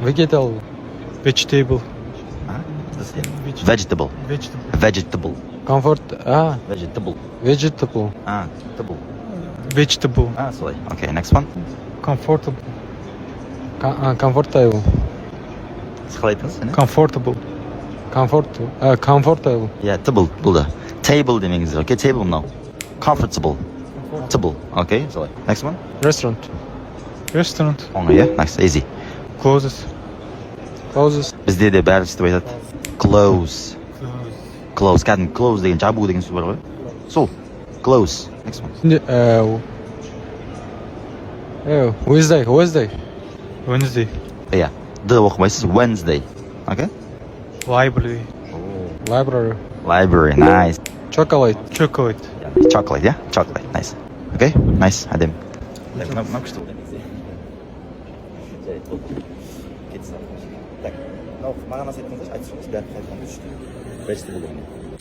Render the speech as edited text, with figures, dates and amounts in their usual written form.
Vegetable. Vegetable. Vegetable. Vegetable. Comfort. Vegetable. Vegetable. Table. Vegetable. Sorry. Okay, next one. Comfortable. Comfortable. Siz qalay aytdingiz? Comfortable. Comfortable. Yeah, table bo'ldi. Table demengiz. Okay, table now. Comfortable. Table. Okay, sorry. Next one. Restaurant. Restaurant. Yeah, nice, easy. Closes. Bizde de bәрі сөйтіп айтады. Close. Кәдімгі close деген жабу деген сөз бар ғой. Сол. Close. Next one. Wednesday. Wednesday. Yeah. D оқымайсыз. Wednesday. Okay? Library. Library. Nice. Chocolate. Chocolate. Chocolate, yeah? Chocolate. Nice. Okay? Nice. Әдем. Так, мынау күшті болды. Так. Мынау мағынасы айтқаныңызшы, айтып шығыңыз, бәрі қайтқан күшті. Vegetable деген.